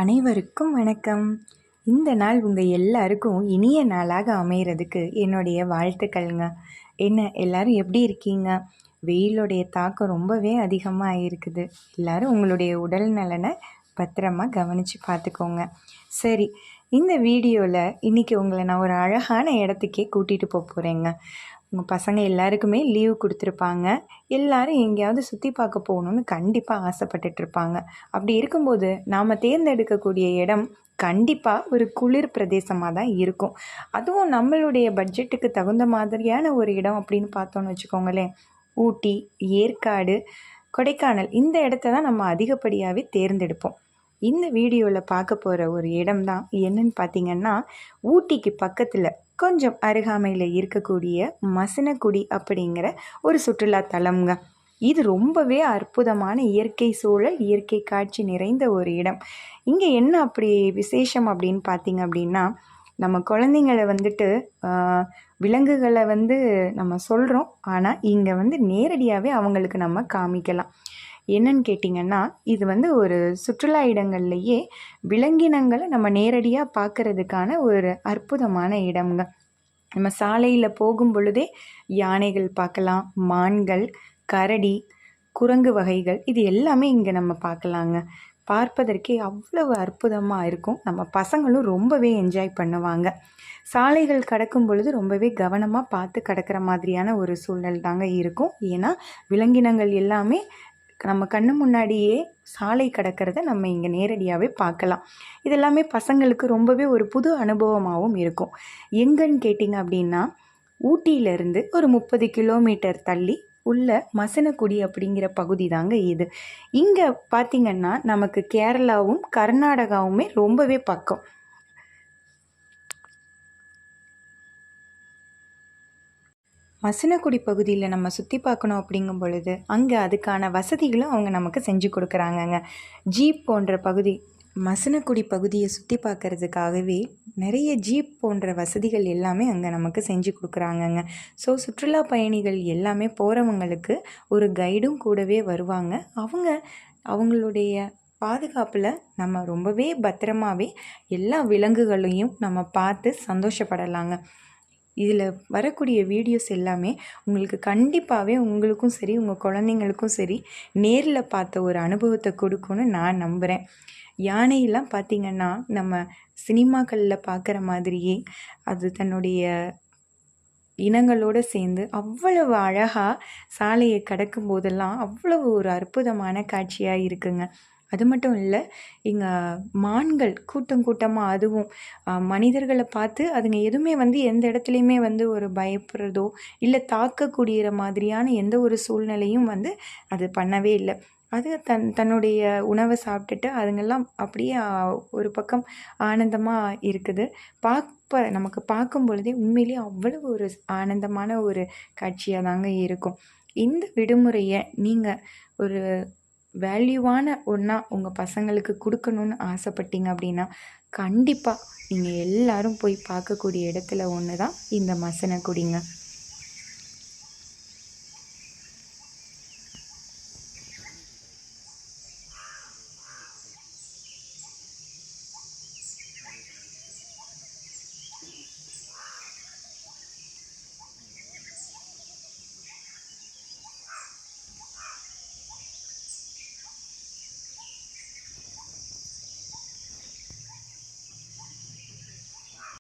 அனைவருக்கும் வணக்கம். இந்த நாள் உங்கள் எல்லாருக்கும் இனிய நாளாக அமைகிறதுக்கு என்னுடைய வாழ்த்துக்கள்ங்க. என்ன எல்லாரும் எப்படி இருக்கீங்க? வெயிலுடைய தாக்கம் ரொம்பவே அதிகமாக இருக்குது. எல்லோரும் உங்களுடைய உடல் நலனை பத்திரமா கவனித்து பார்த்துக்கோங்க. சரி, இந்த வீடியோவில் இன்றைக்கி உங்களை நான் ஒரு அழகான இடத்துக்கே கூட்டிகிட்டு போகிறேங்க. உங்கள் பசங்க எல்லாருக்குமே லீவு கொடுத்துருப்பாங்க. எல்லோரும் எங்கேயாவது சுற்றி பார்க்க போகணுன்னு கண்டிப்பாக ஆசைப்பட்டுட்ருப்பாங்க. அப்படி இருக்கும்போது நாம் தேர்ந்தெடுக்கக்கூடிய இடம் கண்டிப்பாக ஒரு குளிர் பிரதேசமாக தான் இருக்கும். அதுவும் நம்மளுடைய பட்ஜெட்டுக்கு தகுந்த மாதிரியான ஒரு இடம் அப்படின்னு பார்த்தோன்னு வச்சுக்கோங்களேன், ஊட்டி, ஏற்காடு, கொடைக்கானல் இந்த இடத்த தான் நம்ம அதிகப்படியாகவே தேர்ந்தெடுப்போம். இந்த வீடியோவில் பார்க்க போகிற ஒரு இடம் தான் என்னன்னு பார்த்திங்கன்னா, ஊட்டிக்கு பக்கத்தில் கொஞ்சம் அருகாமையில் இருக்கக்கூடிய மசினகுடி அப்படிங்கிற ஒரு சுற்றுலா தலம்ங்க. இது ரொம்பவே அற்புதமான இயற்கை சூழல், இயற்கை காட்சி நிறைந்த ஒரு இடம். இங்கே என்ன அப்படி விசேஷம் அப்படின்னு பார்த்திங்க அப்படின்னா, நம்ம குழந்தைங்களை வந்துட்டு விலங்குகளை நம்ம சொல்கிறோம், ஆனால் இங்கே நேரடியாகவே அவங்களுக்கு நம்ம காமிக்கலாம். என்னன்னு கேட்டிங்கன்னா, இது ஒரு சுற்றுலா இடங்கள்லையே விலங்கினங்களை நம்ம நேரடியாக பார்க்குறதுக்கான ஒரு அற்புதமான இடம்ங்க. நம்ம சாலையில் போகும் பொழுதே யானைகள் பார்க்கலாம், மான்கள், கரடி, குரங்கு வகைகள் இது எல்லாமே இங்கே நம்ம பார்க்கலாங்க. பார்ப்பதற்கே அவ்வளவு அற்புதமாக இருக்கும். நம்ம பசங்களும் ரொம்பவே என்ஜாய் பண்ணுவாங்க. சாலைகள் கடக்கும் பொழுது ரொம்பவே கவனமாக பார்த்து கடக்கிற மாதிரியான ஒரு சூழ்நிலை தாங்க இருக்கும். ஏன்னா விலங்கினங்கள் எல்லாமே நம்ம கண்ணு முன்னாடியே சாலை கடக்கிறத நம்ம இங்கே நேரடியாகவே பார்க்கலாம். இதெல்லாமே பசங்களுக்கு ரொம்பவே ஒரு புது அனுபவமாகவும் இருக்கும். எங்கன்னு கேட்டிங்க அப்படின்னா, ஊட்டியிலேருந்து ஒரு 30 கிலோமீட்டர் தள்ளி உள்ள மசினகுடி அப்படிங்கிற பகுதி தாங்க இது. இங்கே பார்த்திங்கன்னா நமக்கு கேரளாவும் கர்நாடகாவுமே ரொம்பவே பக்கம். மசினகுடி பகுதியில் நம்ம சுற்றி பார்க்கணும் அப்படிங்கும் பொழுது அங்கே அதுக்கான வசதிகளும் அவங்க நமக்கு செஞ்சு கொடுக்குறாங்கங்க. ஜீப் போன்ற பகுதி, மசினகுடி பகுதியை சுற்றி பார்க்குறதுக்காகவே நிறைய ஜீப் போன்ற வசதிகள் எல்லாமே அங்கே நமக்கு செஞ்சு கொடுக்குறாங்கங்க. ஸோ சுற்றுலா பயணிகள் எல்லாமே போகிறவங்களுக்கு ஒரு கைடும் கூடவே வருவாங்க. அவங்களுடைய பாதுகாப்பில் நம்ம ரொம்பவே பத்திரமாகவே எல்லா விலங்குகளையும் நம்ம பார்த்து சந்தோஷப்படலாங்க. இதில் வரக்கூடிய வீடியோஸ் எல்லாமே உங்களுக்கு கண்டிப்பாகவே உங்களுக்கும் சரி, உங்கள் குழந்தைங்களுக்கும் சரி நேரில் பார்த்த ஒரு அனுபவத்தை கொடுக்கும்னு நான் நம்புகிறேன். யானையெல்லாம் பார்த்திங்கன்னா நம்ம சினிமாக்களில் பார்க்குற மாதிரியே அது தன்னுடைய இனங்களோடு சேர்ந்து அவ்வளவு அழகாக சாலையை கடக்கும் போதெல்லாம் அவ்வளவு ஒரு அற்புதமான காட்சியாக இருக்குங்க. அது மட்டும் இல்லை, இங்கே மான்கள் கூட்டம் கூட்டமாக, அதுவும் மனிதர்களை பார்த்து அதுங்க எதுவுமே எந்த இடத்துலையுமே ஒரு பயப்படுறதோ இல்லை தாக்கக்கூடிய மாதிரியான எந்த ஒரு சூழ்நிலையும் அது பண்ணவே இல்லை. அது தன்னுடைய உணவை சாப்பிட்டுட்டு அதுங்கெல்லாம் அப்படியே ஒரு பக்கம் ஆனந்தமாக இருக்குது. நமக்கு பார்க்கும் பொழுதே உண்மையிலேயே அவ்வளவு ஒரு ஆனந்தமான ஒரு காட்சியாக தாங்க இருக்கும். இந்த விடுமுறையை நீங்கள் ஒரு வேல்யூவான ஒன்றா உங்கள் பசங்களுக்கு கொடுக்கணுன்னு ஆசைப்பட்டீங்க அப்படின்னா, கண்டிப்பாக நீங்கள் எல்லாரும் போய் பார்க்கக்கூடிய இடத்துல ஒன்று தான் இந்த மசினகுடிங்க.